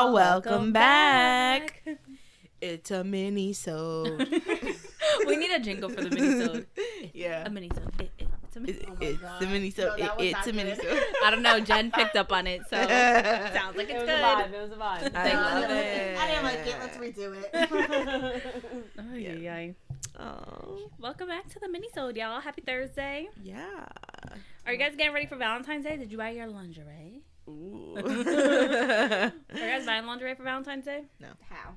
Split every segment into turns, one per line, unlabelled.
y'all. Welcome back. It's a mini-sode.
We need a jingle for the mini-sode.
Yeah.
A mini-sode. It's a mini-sode.
It's a mini-sode.
No,
It's a mini-sode.
I don't know. Jen picked up on it, so sounds like it's good.
It was a vibe.
I love it.
I didn't like it. Let's redo it.
Oh, yeah.
Oh.
Welcome back to the mini-sode, y'all. Happy Thursday.
Yeah.
Are you guys getting ready for Valentine's Day? Did you buy your lingerie?
Ooh.
Are you guys buying lingerie for Valentine's Day?
How?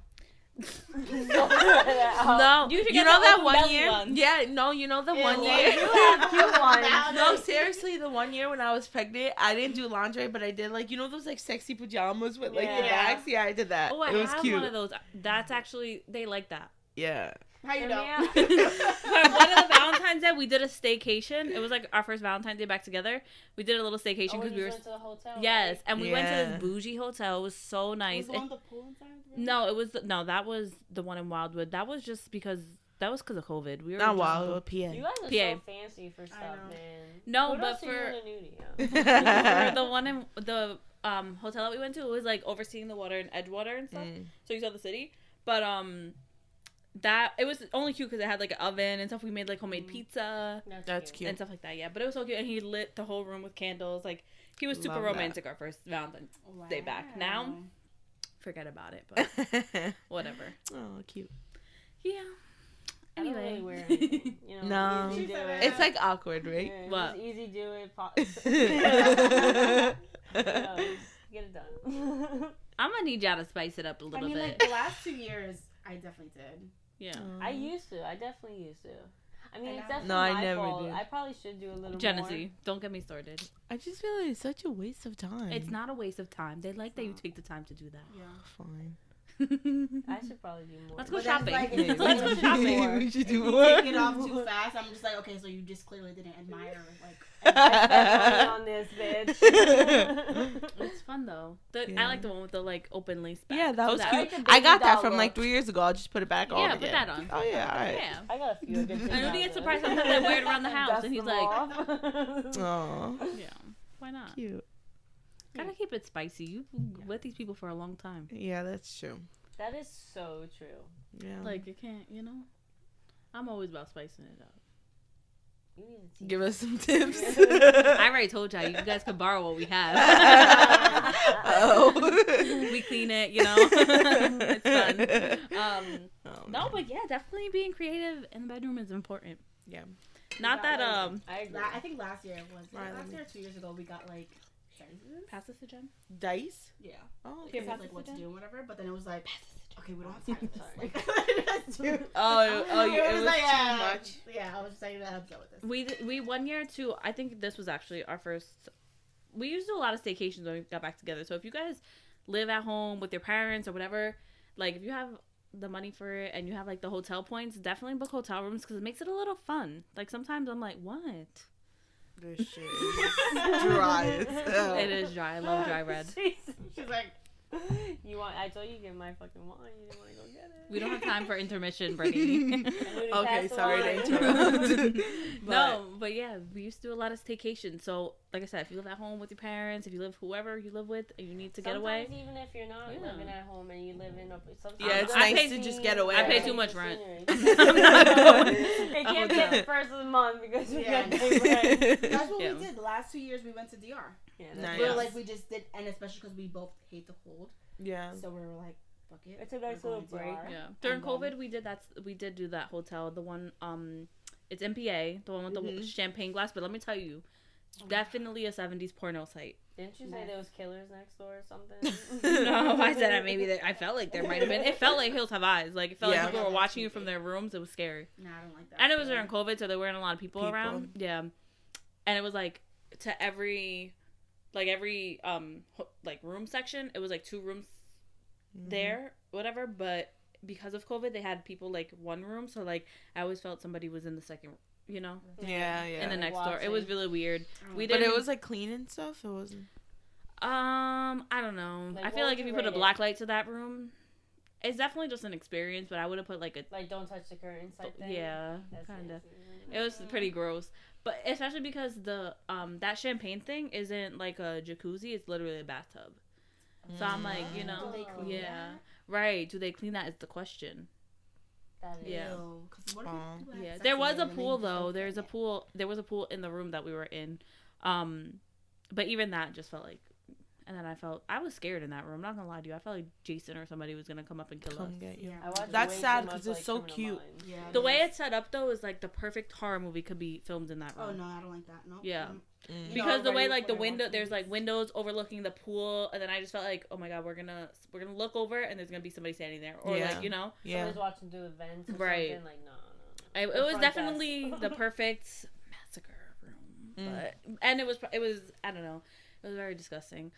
No.
You
should get
know
the
that
open
one
belly
year?
ones.
Yeah, no, you know the one
You
year?
have cute ones.
No, seriously, the one year when I was pregnant, I didn't do lingerie, but I did like, you know those like sexy pajamas with like the
Yeah.
backs? Yeah, I did that.
Oh, I
it was
have
cute.
one of those. That's actually, they like that.
Yeah.
How you know?
For one of the Valentine's Day, we did a staycation. It was like our first Valentine's Day back together. We did a little staycation because we were.
Went to the hotel.
Yes,
right?
and we went to this bougie hotel. It was so nice.
Was the one with the pool inside?
No, it was that was the one in Wildwood. That was just because of COVID. We were
Not
just-
Wildwood, PA.
You guys are
PA.
so fancy for stuff,
know.
man.
No,
What
but
else are you
for
in the nudie,
for the one in the hotel that we went to, it was like overseeing the water and Edgewater and stuff. So you saw the city, but that it was only cute because it had like an oven and stuff. We made like homemade pizza
That's cute.
and stuff like that. Yeah, but it was so cute, and he lit the whole room with candles. Like he was super
Love that.
romantic our first Valentine's Day back. Now, forget about it, but whatever.
Oh, cute.
Yeah.
I don't
Anyway,
really wear anything. You know,
No.
easy do
It's
it.
It's like awkward, right?
Yeah,
What?
just easy do it. Get it done.
I'm gonna need y'all to spice it up a
I
little
mean,
bit.
like the last 2 years, I definitely did.
Yeah.
I used to. I definitely used to. I mean,
And
it's
now-
definitely
No, I
my
never
fault.
did.
I probably should do a little
Genesee, don't get me started.
I just feel like it's such a waste of time.
It's not a waste of time. They like that you take the time to do that.
Yeah.
Fine.
more. I should probably do more.
Let's go
But then
shopping.
it's like,
Maybe.
Let's go shopping.
more.
We should
If
do
you
more.
take it off too fast, I'm just like, okay, so you just clearly didn't admire, like.
I spent money on this, bitch.
It's fun though.
Yeah.
I like the one with the like open lace back.
Yeah, that was
that.
cute.
like the
I got
baby
that from
doll
like
look.
3 years ago. I'll just put it back on.
Yeah,
again.
put that on.
Oh yeah, all right.
Yeah.
I got a few good things.
And
out
Rudy gets
of it.
surprised sometimes I wear it around the house,
Dust
and he's
them
like,
off.
Aw,
yeah, why not?
cute.
Gotta keep it spicy. You've with these people for a long time.
Yeah, that's true.
That is so true.
Yeah.
Like you can't, I'm always about spicing it up.
You need to teach
Give us some tips.
I already told y'all, you guys can borrow what we have.
Oh.
We clean it, it's fun. No, but yeah, definitely being creative in the bedroom is important.
Yeah.
Not that
I agree.
I think last year was
Right,
last year or 2 years ago we got like
pass this to Jen.
Dice.
yeah.
Oh.
It
pass
was like
it
what
to
to
Jen?
do and whatever, but then it was like okay, we don't have time for this. Like,
Oh, it was
like,
too much.
Yeah, I was just saying that I'm done with this.
We 1 year too. I think this was actually our first. We used to do a lot of staycations when we got back together. So if you guys live at home with your parents or whatever, like if you have the money for it and you have like the hotel points, definitely book hotel rooms because it makes it a little fun. Like sometimes I'm like, what?
This shit is dry as hell.
It is dry. I love dry red.
She's like,
I told you to get my fucking wine. You didn't want to go get it.
We don't have time for intermission, Brittany.
Okay, sorry to interrupt.
No, but yeah, we used to do a lot of staycations. So, like I said, if you live at home with your parents, if you live whoever you live with, and you need to get away.
Sometimes even if you're not
Yeah.
living at home and you live in a
Yeah, it's
I
nice
pay-
to just get away.
I pay
right?
too much rent.
I'm
not going.
They can't pay the first of the month because we
Yeah.
got to pay rent.
that's what
Yeah.
we did. The last 2 years we went to DR.
Yeah,
Nice.
We were
Yes.
like, we just did, and especially because we both hate the cold.
Yeah.
So we were like, fuck it.
It's a nice
we're
little
going
break.
DR.
Yeah. During
And then-
COVID, we did do that hotel. The one, it's in PA, the one with the
Mhm.
champagne glass. But let me tell you, definitely a 70s porno site.
Didn't you say
Nice.
there was killers next door or something?
No, I said that I felt like there might have been. It felt like Hills Have Eyes. Like it felt
Yeah.
like people were watching you from their rooms. It was scary.
Nah, I don't like that.
And it was during COVID, so there weren't a lot of people
People.
around. Yeah, and it was like to every room section, it was like 2 rooms there, whatever. But because of COVID, they had people like 1 room, so like I always felt somebody was in the second,
Yeah, yeah.
in the next door. It was really weird. We
But
didn't.
it was like clean and stuff. It wasn't.
I don't know.
Like,
I
what
feel like
would
if
you
you put a
rate it?
black light to that room, it's definitely just an experience. But I would have put like a
Like, don't touch the curtains type thing?
yeah,
That's
kind of.
fancy.
It was pretty gross. But especially because the that champagne thing isn't like a jacuzzi, it's literally a bathtub. So I'm like, you know,
Do they clean
yeah,
that?
right. Do they clean that? Is the question.
That is.
Yeah.
Ew, 'cause what if people have
Yeah,
sex
there
in
was
there
a
and then
pool
you just
though.
don't
There's a
clean it?
pool. There was a pool in the room that we were in. But even that just felt like, and then I was scared in that room. I'm not gonna lie to you. I felt like Jason or somebody was gonna come up and kill us.
Get you.
Yeah.
I watched
That's
way too
sad
much,
'cause it's so
Criminal
cute.
Minds.
Yeah,
The
it
way
is.
it's set up though is like the perfect horror movie could be filmed in that room.
Oh no, I don't like that. No.
Yeah.
Mm.
Because the way
already
like the
when I watch
window, there's
movies.
like windows overlooking the pool, and then I just felt like, oh my god, we're gonna look over, and there's gonna be somebody standing there, or
Yeah.
like, you know,
Yeah.
Somebody's watching through the vents or
Right.
something. Like, no.
it
The
was
front
definitely
desk.
the perfect massacre room,
Mm.
but and it was I don't know, it was very disgusting,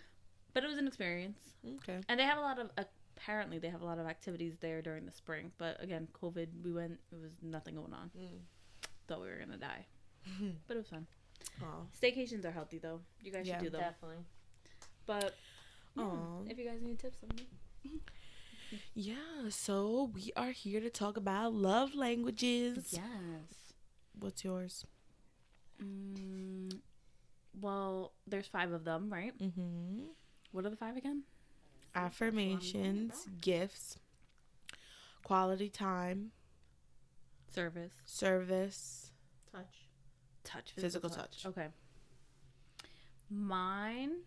but it was an experience,
Okay.
and they have a lot of apparently they have a lot of activities there during the spring, but again, COVID, we went, it was nothing going on. Thought we were gonna die, but it was fun.
Oh.
Staycations are healthy though. You guys
Yeah.
should do them.
Definitely.
But yeah,
Aw.
if you guys need tips, let me know.
Yeah, so we are here to talk about love languages.
Yes.
What's yours?
Well, there's 5 of them, right?
Mm-hmm.
What are the 5 again?
Affirmations, gifts, quality time,
Service,
service,
Touch.
physical
touch.
Okay. Mine.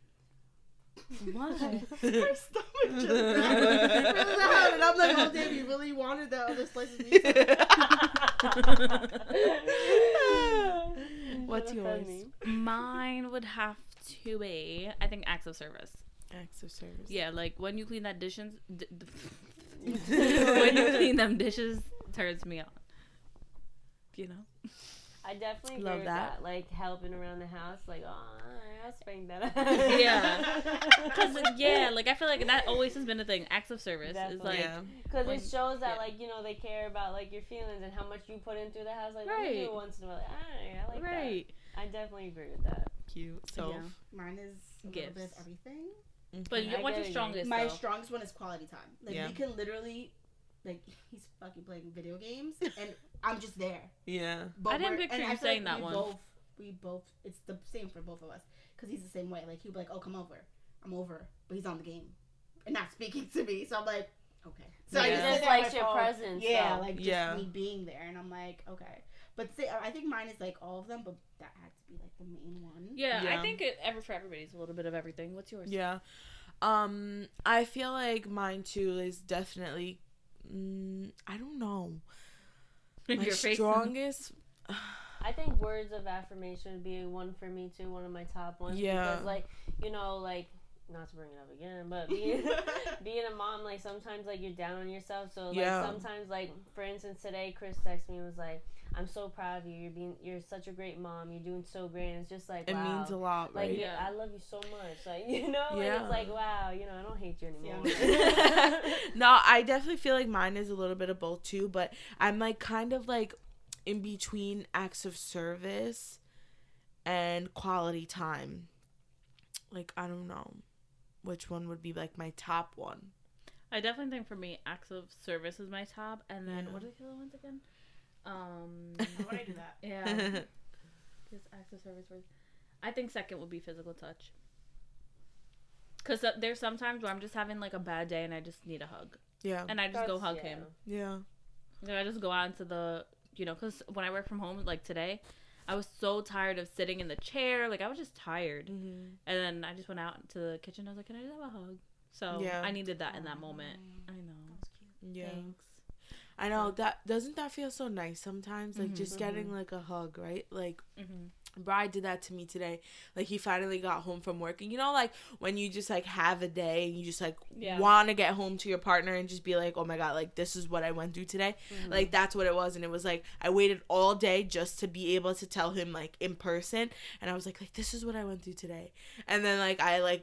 What?
My stomach just really loud, and I'm like, oh damn, you really wanted that other slice of pizza.
What's
What
yours?
does that mean?
Mine would have to be, I think, acts of service.
Acts of service.
Yeah, like when you clean that dishes. When you clean them dishes, turns me on. You know.
I definitely
Love
agree with
that.
that. Like helping around the house, like, oh, I'll spank that.
Yeah. Cause yeah, like I feel like that always has been a thing. Acts of service is
Definitely.
like
Yeah.
Because
When-
it shows that,
yeah.
like, you know, they care about, like, your feelings and how much you put into the house. Like, let me do
Right.
it once in a while. Like, I like
right.
that. I definitely agree with that.
Cute. So,
Yeah.
Mine is a little bit of
Gifts.
everything.
But
I
what's your
get it.
strongest?
My
though?
strongest one is quality time. Like
Yeah.
we can literally, like he's fucking playing video games, and I'm just there.
yeah.
But
I didn't
we're-
picture
and
you
I feel
saying
like
that one.
We both. It's the same for both of us because he's the same way. Like he'll be like, "Oh, come over." I'm over, but he's on the game and not speaking to me. So I'm like, okay. So I
Yeah.
just
Just
sit there on
likes
my
your
phone.
presence,
Yeah,
though.
like just
Yeah.
me being there, and I'm like, okay. But say, I think mine is like all of them, but that had to be like the main one.
Yeah,
Yeah.
I think for everybody it's a little bit of everything. What's yours?
Yeah. I feel like mine too is definitely, I don't know. My
Your face.
strongest.
I think words of affirmation would be one for me, too. One of my top ones.
Yeah.
Because, like, you know, like, not to bring it up again, but being a mom, like, sometimes, like, you're down on yourself. So, like,
Yeah.
sometimes, like, for instance, today, Chris texted me and was like, I'm so proud of you. You're such a great mom. You're doing so great. And it's just like,
It
wow.
means a lot,
Like,
right?
yeah, I love you so much. Like, you know, like,
Yeah.
it's like, wow, you know, I don't hate you anymore.
No, I definitely feel like mine is a little bit of both too, but I'm like kind of like in between acts of service and quality time. Like, I don't know which one would be like my top one.
I definitely think for me, acts of service is my top, and then
Yeah.
what are the other ones again?
Why would I do that?
Yeah, just acts of service. I think second would be physical touch. Cause there's sometimes where I'm just having like a bad day and I just need a hug,
Yeah.
and I just go hug
yeah.
him.
Yeah.
Like, I just go out into the, you know, cause when I work from home, like today, I was so tired of sitting in the chair. Like I was just tired,
Mm-hmm.
and then I just went out to the kitchen. I was like, can I just have a hug? So
Yeah.
I needed that in that moment. I know.
That's cute.
Yeah.
Thanks.
I know that doesn't that feel so nice sometimes? Like just getting like a hug, right? Like Bride did that to me today. Like he finally got home from work, and you know, like when you just like have a day and you just like
Yeah.
want to get home to your partner and just be like, oh my god, like this is what I went through today. Like that's what it was, and it was like I waited all day just to be able to tell him like in person, and I was like this is what I went through today, and then like I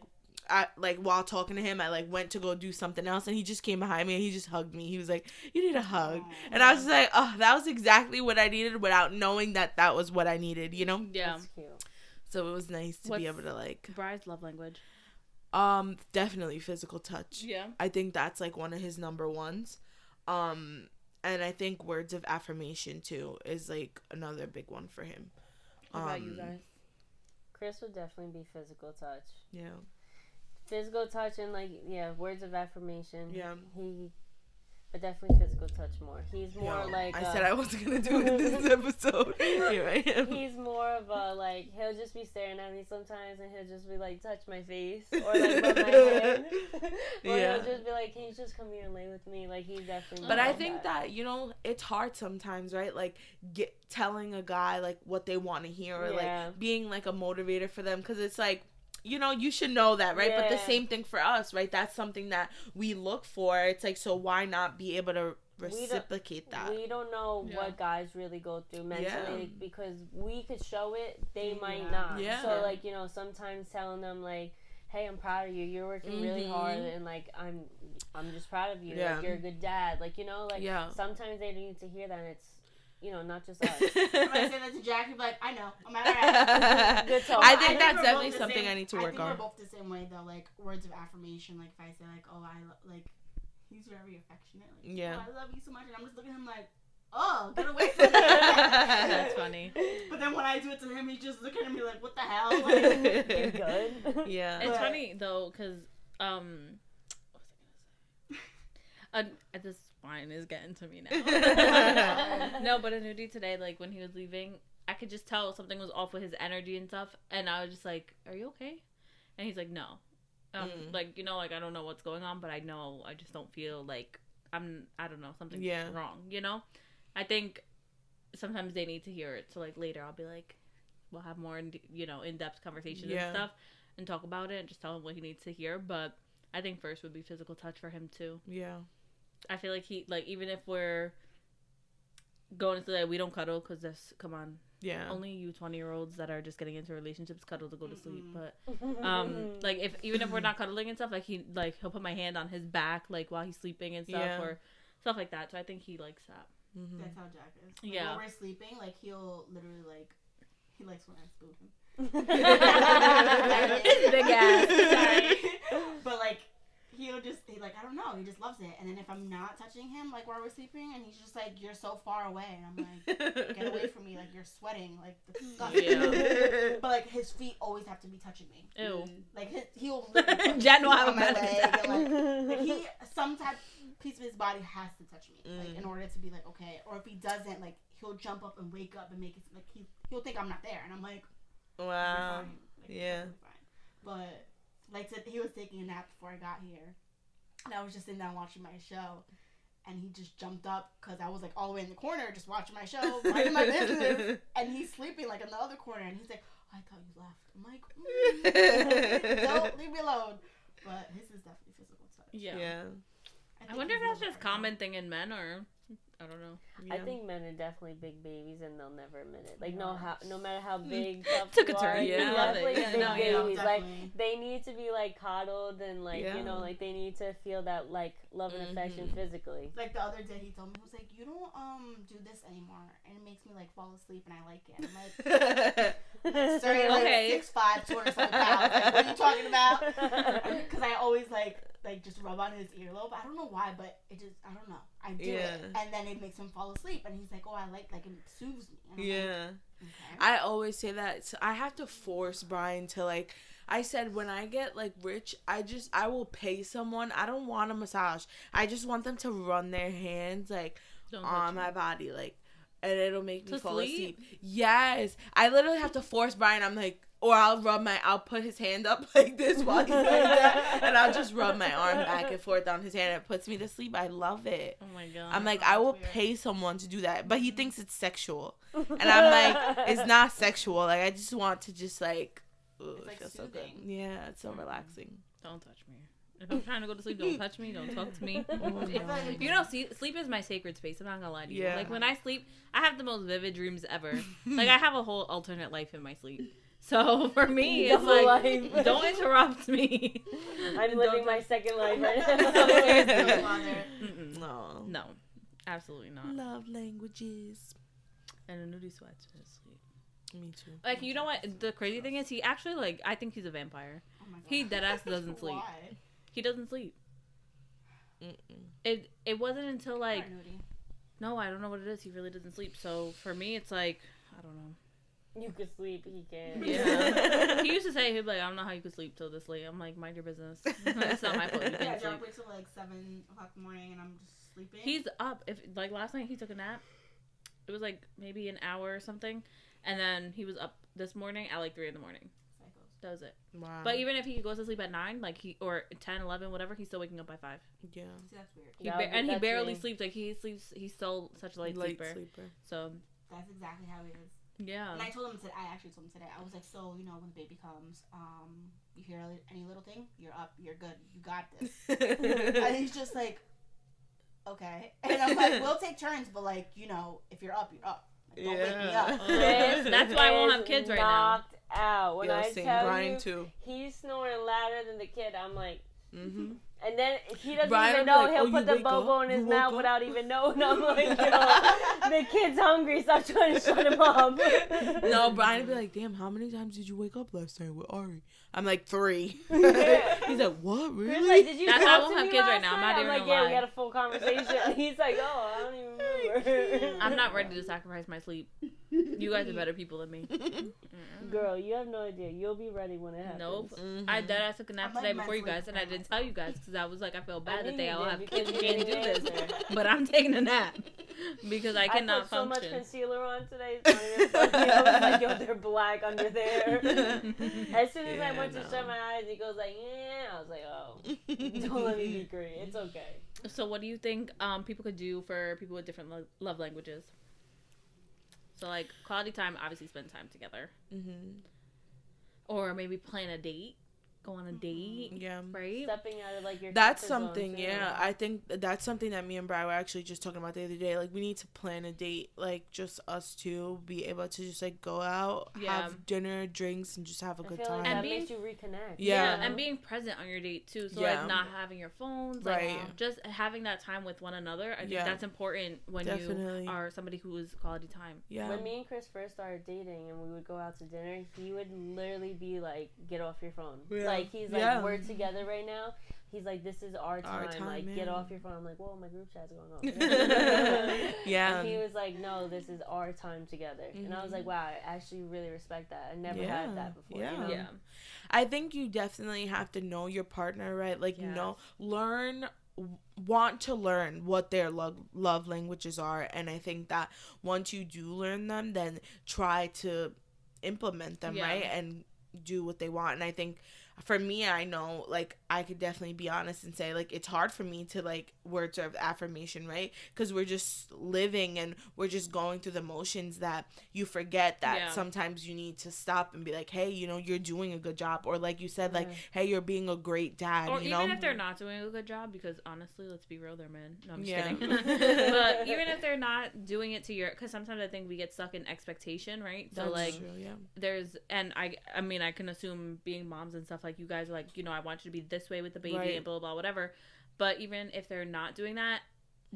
while talking to him, I like went to go do something else, and he just came behind me and he just hugged me. He was like, "You need a hug," and I was just like, "Oh, that was exactly what I needed," without knowing that that was what I needed, you know?
Yeah.
That's cute.
So it was nice to be
What's-
able to like,
Bride's love language.
definitely physical touch.
Yeah.
I think that's like one of his number ones, and I think words of affirmation too is like another big one for him.
What about you guys?
Chris would definitely be physical touch.
Yeah.
Physical touch and like words of affirmation.
Yeah.
But definitely physical touch more. He's more like
I said I wasn't gonna do it in this episode. Here I am.
He's more of a like he'll just be staring at me sometimes and he'll just be like touch my face or like rub my hand. Or he'll just be like, can you just come here and lay with me? Like he's definitely.
But I think that it's hard sometimes, right? Like telling a guy like what they want to hear or like being like a motivator for them, because it's like. You should know that, right? Yeah. But the same thing for us, right? That's something that we look for. It's like, so why not be able to reciprocate that?
We don't know what guys really go through mentally because we could show it, they might not. Yeah. So, like, sometimes telling them, like, hey, I'm proud of you. You're working really hard, and, like, I'm just proud of you. Yeah. Like, you're a good dad. Like, sometimes they need to hear that, and it's, not just us.
If I say that to Jack, he'd be like, I know. I'm alright.
Good talk. I think that's definitely something I need to work on.
I think we're both the same way, though. Like, words of affirmation. Like, if I say, like, oh, he's very affectionate. Like, oh, I love you so much. And I'm just looking at him like, oh, get away from me.
That's funny.
But then when I do it to him, he's just looking at me like, what the hell? Like,
you good?
Yeah. It's funny, though, because, what was I going to say? This wine is getting to me now. No, but Anudi today, like, when he was leaving, I could just tell something was off with his energy and stuff, and I was just like, are you okay? And he's like, no. Like, like, I don't know what's going on, but I know I just don't feel like I don't know, something's wrong, I think sometimes they need to hear it, so, like, later I'll be like, we'll have more, in-depth conversations and stuff, and talk about it, and just tell him what he needs to hear, but I think first would be physical touch for him, too.
Yeah.
I feel like he, like, even if we're going into that, we don't cuddle, because that's, come on.
Yeah.
Only you 20-year-olds that are just getting into relationships cuddle to go to sleep. But, like, even if we're not cuddling and stuff, like, he'll put my hand on his back, like, while he's sleeping and stuff, or stuff like that. So I think he likes that.
Mm-hmm. That's how Jack is. Like, when we're sleeping, like, he'll literally, like, he likes when I spoon him.
Big ass. Sorry.
But, like, I don't know, he just loves it. And then if I'm not touching him, like, while we're sleeping, and he's just like, you're so far away, and I'm like, get away from me, like, you're sweating, like, disgusting. Yeah. But, like, his feet always have to be touching me.
Ew.
Like, he'll literally
Jen will have
on my leg, and, like, some type piece of his body has to touch me, like, in order to be like, okay. Or if he doesn't, like, he'll jump up and wake up and make it, like, he'll think I'm not there, and I'm like,
wow.
Like, yeah. Fine. But, like, he was taking a nap before I got here, and I was just sitting down watching my show, and he just jumped up, because I was, like, all the way in the corner just watching my show, minding my business, and he's sleeping, like, in the other corner, and he's like, oh, I thought you left. I'm like, don't leave me alone. But his is definitely physical touch.
Yeah. I wonder if that's just common thing in men, or I don't know.
Yeah. I think men are definitely big babies, and they'll never admit it. Like, no matter how big
took a
you
turn.
Are,
Yeah,
definitely big babies. Like, they need to be, like, coddled, and, like, like, they need to feel that, like, love and affection physically.
Like, the other day he told me, he was like, you don't do this anymore, and it makes me, like, fall asleep, and I like it. I'm like, sorry, like, 6'5", 200-something pounds. Like, what are you talking about? Because I always, like just rub on his earlobe. I don't know why, but it just, I don't know. I do it, and then it makes him fall asleep, and he's like, oh, I like it soothes me. And I'm like, okay.
I always say that. So I have to force Brian to, like, I said, when I get, like, rich, I will pay someone. I don't want a massage. I just want them to run their hands, like, on my body, like, and it'll make me fall asleep. Yes. I literally have to force Brian. I'm like, or I'll put his hand up like this while he's like that, and I'll just rub my arm back and forth on his hand. It puts me to sleep. I love it.
Oh my God.
I'm like, I will pay someone to do that, but he thinks it's sexual, and I'm like, it's not sexual. Like, I just want to just, like,
it's like
so good. Yeah, it's so relaxing.
Don't touch me. If I'm trying to go to sleep, don't touch me. Don't talk to me. Sleep is my sacred space. I'm not gonna lie to you. Like, when I sleep, I have the most vivid dreams ever. Like, I have a whole alternate life in my sleep. So for me, it's like, don't interrupt me.
I'm living my second life right
now. No, absolutely not.
Love languages.
And a nudie sweats in his sleep.
Me too.
Like, you know what? The crazy thing is, he actually, like, I think he's a vampire.
Oh my God.
He deadass doesn't sleep.
Why?
He doesn't sleep. It wasn't until, like, no, I don't know what it is. He really doesn't sleep. So for me, it's like, I don't know.
You could sleep, he can.
Yeah. He used to say, he'd be like, I don't know how you could sleep till this late. I'm like, mind your business. It's not my fault. You can't sleep.
I wake till like 7 o'clock in the morning and I'm just sleeping.
He's up. If like last night he took a nap. It was like maybe an hour or something. And then he was up this morning at like 3 in the morning. Psychos. That was it. Wow. But even if he goes to sleep at 9, like or 10, 11, whatever, he's still waking up by 5.
Yeah.
See, that's weird.
He barely sleeps. Like he sleeps. He's still such a light sleeper. So
that's exactly how he is.
Yeah.
And I actually told him today, I was like, so, you know, when the baby comes, you hear any little thing, you're up, you're good, you got this. And he's just like, okay. And I'm like, we'll take turns, but like, you know, if you're up, you're up. Like, don't wake me up.
That's why I won't have kids right now.
Knocked out. When I tell
Brian
you,
too.
He's snoring louder than the kid. I'm like,
mm-hmm.
And then he doesn't
Brian
even know.
like,
He'll put the bobo in his mouth without even knowing. I'm like, yo, the kid's hungry. Stop trying to shut him up.
No, Brian would be like, damn, how many times did you wake up last night with Ari? I'm like, 3.
Yeah.
He's like, what, really?
Like, did you
That's
talk
how I won't
to
have
me
kids right
last
now. I'm
night?
not even
like,
gonna
yeah,
lie.
we had a full conversation. He's like, oh, I don't even remember.
I'm not ready to sacrifice my sleep. You guys are better people than me.
Girl, you have no idea. You'll be ready when it happens.
Nope. I took a nap today before you guys, and I didn't tell you guys because I was like, I feel bad that they all have kids and can't do this. But I'm taking a nap because I cannot function.
I put so much concealer on today. It's not even funny. I was like, yo, they're black under there. As soon as I went to shut my eyes, he goes like, yeah. I was like, oh, don't let me be green. It's okay.
So what do you think people could do for people with different love languages? So, like, quality time, obviously spend time together. Mm-hmm. Or maybe plan a date. Go on a date. Yeah. Right?
Stepping out of, like, your
That's something, yeah. I think that's something that me and Brad were actually just talking about the other day. Like, we need to plan a date, like, just us two, be able to just, like, go out, have dinner, drinks, and just have a good time.
Like that makes you reconnect.
Yeah, and being present on your date, too. So, like, not having your phones. Like, just having that time with one another. I think that's important when you are somebody who is quality time.
Yeah.
When me and Chris first started dating and we would go out to dinner, he would literally be like, get off your phone. Yeah. Like, he's like, we're together right now. He's like, this is our time. Like, man. Get off your phone. I'm like, whoa, my group chat's going on.
Yeah.
And he was like, no, this is our time together. Mm-hmm. And I was like, wow, I actually really respect that. I never had that before.
Yeah.
You know?
Yeah.
I think you definitely have to know your partner, right? Like, want to learn what their love languages are. And I think that once you do learn them, then try to implement them, right? And do what they want. And I think for me, I know, like, I could definitely be honest and say, like, it's hard for me to, like, words of affirmation, right? Because we're just living and we're just going through the motions that you forget that sometimes you need to stop and be like, hey, you know, you're doing a good job. Or like you said, like, hey, you're being a great dad,
or
you know?
Even if they're not doing a good job, because honestly, let's be real, they're men. No, I'm just kidding. But even if they're not doing it to your, because sometimes I think we get stuck in expectation, right? So, that's like, true, there's, and I mean, I can assume being moms and stuff, like, you guys are like, you know, I want you to be this way with the baby and blah, blah, blah, whatever. But even if they're not doing that,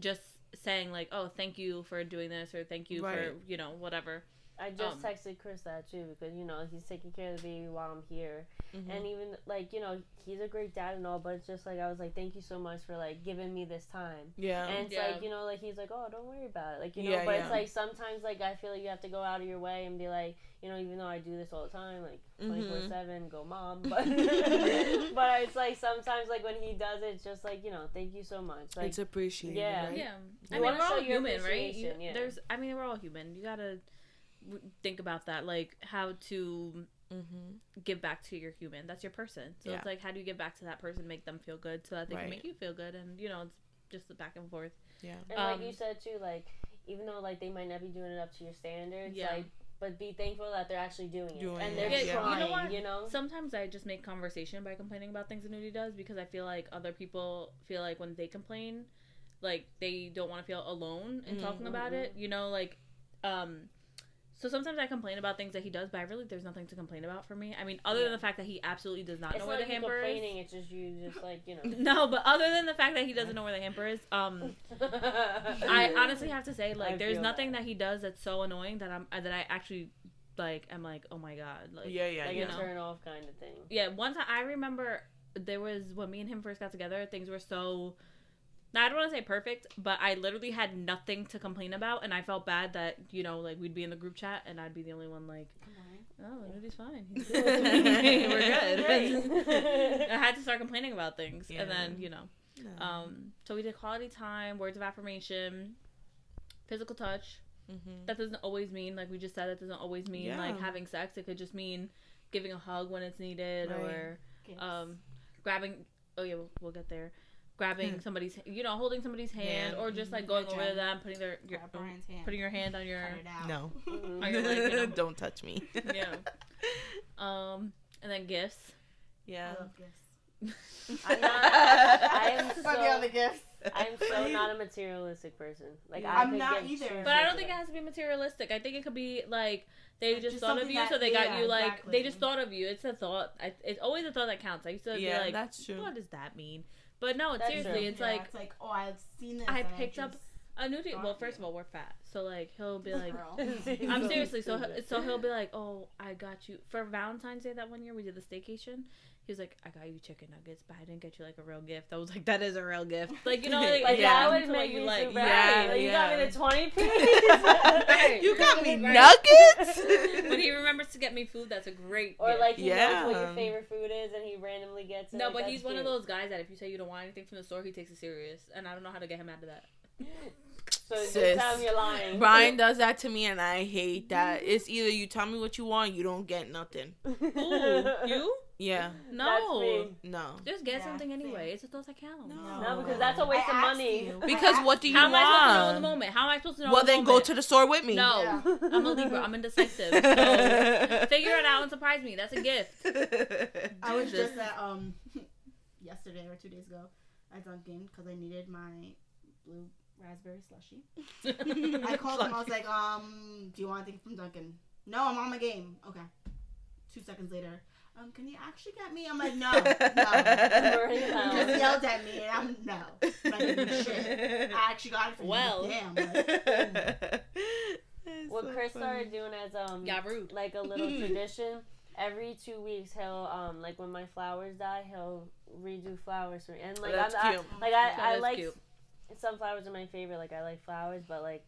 just saying like, oh, thank you for doing this, or thank you for, you know, whatever.
I just texted Chris that too, because, you know, he's taking care of the baby while I'm here. Mm-hmm. And even, like, you know, he's a great dad and all, but it's just like, I was like, thank you so much for, like, giving me this time. Yeah. And it's like, you know, like, he's like, oh, don't worry about it. Like, you know, but it's like, sometimes, like, I feel like you have to go out of your way and be like, you know, even though I do this all the time, like, 24/7, go mom. But, but it's like, sometimes, like, when he does it, it's just like, you know, thank you so much. Like,
it's appreciated.
Yeah.
Right?
Yeah. I mean, we're all human, right? We're all human. You gotta think about that, like, how to give back to your human. That's your person. So it's like, how do you give back to that person, make them feel good so that they can make you feel good? And, you know, it's just the back and forth. Yeah.
And like you said too, like, even though, like, they might not be doing it up to your standards, like, but be thankful that they're actually doing it. And they're trying, you know?
Sometimes I just make conversation by complaining about things that Nudie does, because I feel like other people feel like when they complain, like, they don't want to feel alone in talking about it, you know? Like, so sometimes I complain about things that he does, but I really, there's nothing to complain about for me. I mean, other than the fact that he absolutely does not know where the hamper is.
It's just you just, like, you know.
No, but other than the fact that he doesn't know where the hamper is, I honestly have to say, like, there's nothing that he does that's so annoying that I actually, like, I'm like, oh my god. Like,
like a turn off kind of thing.
Yeah, one time, I remember there was, when me and him first got together, things were so Now, I don't want to say perfect, but I literally had nothing to complain about, and I felt bad that, you know, like, we'd be in the group chat, and I'd be the only one, like, oh, Nudi's fine. He's good. We're good. I had to start complaining about things, and then, you know. So we did quality time, words of affirmation, physical touch. That doesn't always mean, like we just said, it doesn't always mean, like, having sex. It could just mean giving a hug when it's needed, or grabbing, we'll get there. Grabbing somebody's, you know, holding somebody's hand, or just like going over to them, putting your hand on your on your leg, you know?
Don't touch me.
And then gifts.
I love gifts.
I'm so not a materialistic person. Like
I'm not either.
But I don't think it has to be materialistic. I think it could be like they just thought of you, so they got you like they just thought of you. It's a thought. It's always a thought that counts. I used to be like,
that's true.
What does that mean? But no,
That's
seriously,
true.
it's like
oh, I've seen this.
I picked up a nudie. Well, first of all, we're fat, so like he'll be like, I'm seriously. So he'll be like, oh, I got you for Valentine's Day that one year we did the staycation. He was like, I got you chicken nuggets, but I didn't get you like a real gift. I was like, that is a real gift. Like, you know, like
that would make me
like,
super happy. You got me the 20 piece.
You got me nuggets.
When he remembers to get me food, that's a great
Or
gift.
like he knows what your favorite food is and he randomly gets it.
No,
like,
but he's one of those guys that if you say you don't want anything from the store, he takes it serious. And I don't know how to get him out of that.
So just tell him you're lying.
Brian does that to me and I hate that. It's either you tell me what you want, you don't get nothing.
Ooh, you?
Yeah.
No.
No.
Just get something anyway. It's the thoughts that count.
No, because that's a waste of money.
Because what do you want?
How am I supposed to know in the moment? How am I supposed to know
Well, then go to the store with me.
No. I'm a Libra. I'm indecisive. So figure it out and surprise me. That's a gift.
I was just at, yesterday or 2 days ago at Dunkin' because I needed my blue raspberry slushie. I called him. I was like, do you want anything from Dunkin'? No, I'm on my game. Okay. 2 seconds later, can you actually get me? I'm like, no. You just yelled at me, and I'm not giving a shit. I actually got it from you. Damn. Like,
what Chris started doing as
rude.
like a little tradition. Every 2 weeks, he'll like when my flowers die, he'll redo flowers for me. And like I like
cute.
Some flowers are my favorite. Like I like flowers, but like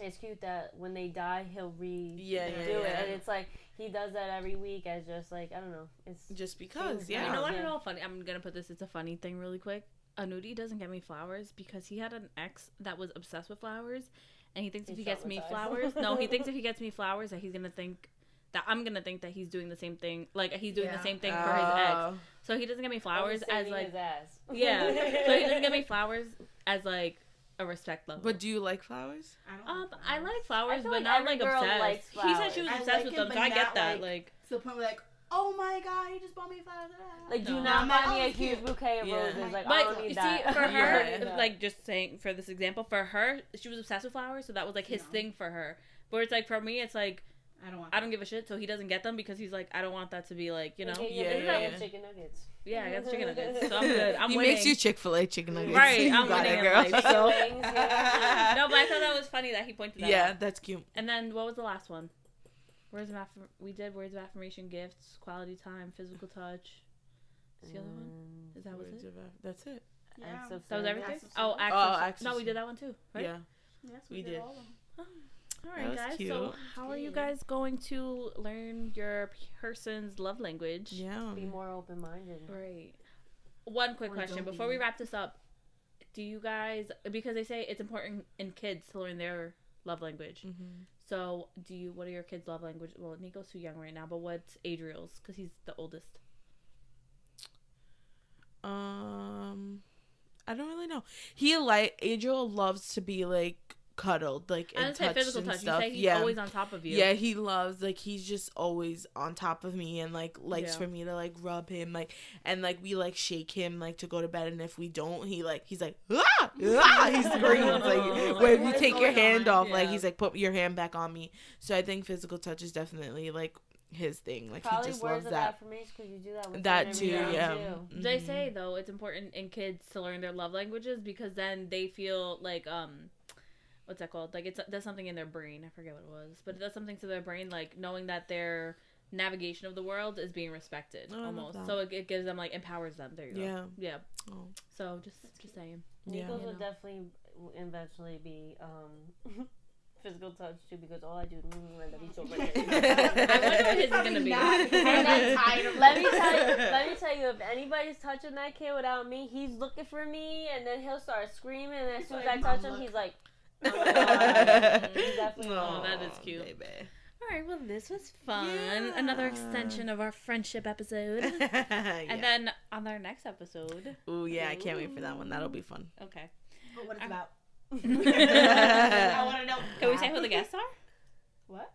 it's cute that when they die, he'll redo it, and it's like he does that every week as just like I don't know. It's
just because,
You know what? It's all funny. I'm gonna put this. It's a funny thing, really quick. Nudie doesn't get me flowers because he had an ex that was obsessed with flowers, and he thinks if he gets me flowers, he thinks if he gets me flowers that he's gonna think that I'm gonna think that he's doing the same thing, like he's doing the same thing for his ex. So he doesn't get me flowers as like
his ass.
So he doesn't get me flowers as like a respect level.
But do you like flowers?
I like flowers, but
like
not like
obsessed.
He said she was obsessed with them, so I get that.
Like to the point where like, oh my god, he just bought me flowers.
Like, do not buy me a huge bouquet of roses. Like, I don't need that.
See, for her, like just saying for this example, for her, she was obsessed with flowers, so that was like his thing for her. But it's like for me, it's like. I don't give a shit, so he doesn't get them because he's like, I don't want that to be like, you know.
Chicken nuggets.
Yeah, I got the chicken nuggets, so I'm good.
He makes you Chick-fil-A chicken nuggets.
Right, I'm
got
winning
it, girl.
in life, so. No, but I thought that was funny that he pointed that out.
Yeah, that's cute.
And then what was the last one? We did words of affirmation, gifts, quality time, physical touch. What's the other one? Is that was it?
That's it.
Yeah.
That was everything?
Acts
No, we did that one too, right?
Yeah.
Yes,
we did.
All right, guys. Cute. So, how are you guys going to learn your person's love language?
Yeah.
Be more open-minded.
Right. One quick question before we wrap this up. Do you guys, because they say it's important in kids to learn their love language. Mm-hmm. So, what are your kids' love language? Well, Nico's too young right now, but what's Adriel's? Because he's the oldest.
I don't really know. Adriel loves to be like cuddled, like in touch
physical
and
touch.
stuff.
You say he's always on top of you.
Yeah, he loves, like, he's just always on top of me and like likes for me to like rub him, like, and like we like shake him like to go to bed, and if we don't, he's like ah! He screams like when you take your hand off, like he's like put your hand back on me. So I think physical touch is definitely like his thing. Like
probably
he just
words
loves
of
that.
affirmation because you do that with
that too. Yeah.
Mm-hmm. They say though it's important in kids to learn their love languages because then they feel like what's that called? Like it does something in their brain. I forget what it was, but it does something to their brain, like knowing that their navigation of the world is being respected almost. So it gives them like empowers them. There you go. Yeah. Oh. So just saying.
Nico's will definitely eventually be physical touch too, because all I do is let me show right here.
I wonder what his is gonna be.
Let me tell you, if anybody's touching that kid without me, he's looking for me, and then he'll start screaming, and as soon as I touch him, he's like, oh my God. He's definitely
that is cute. Baby. All right, well, this was fun. Yeah. Another extension of our friendship episode. And then on our next episode.
Ooh, yeah, I can't wait for that one. That'll be fun.
Okay.
But what it's about.
I want to know. Can we say who the guests are?
What?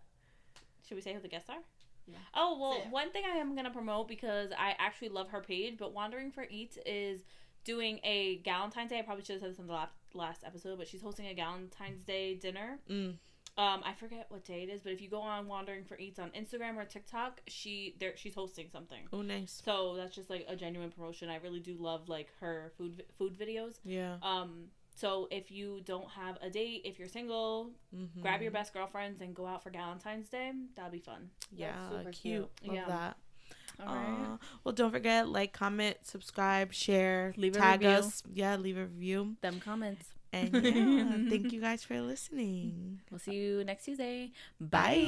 Should we say who the guests are?
Yeah.
Oh, well, one thing I am going to promote, because I actually love her page, but Wandering for Eats is doing a Galentine's Day. I probably should have said this in the last episode, but she's hosting a Galentine's Day dinner. I forget what day it is, but if you go on Wandering for Eats on Instagram or TikTok, she's hosting something.
Oh, nice.
So that's just like a genuine promotion. I really do love like her food videos.
Yeah.
So if you don't have a date, if you're single, grab your best girlfriends and go out for Galentine's Day. That'll be fun.
Yeah, super cute. Love that.
All right.
Well, don't forget, like, comment, subscribe, share,
leave
tag
a review.
us. Yeah, leave a review.
Them comments.
And yeah, thank you guys for listening.
We'll see you next Tuesday.
Bye.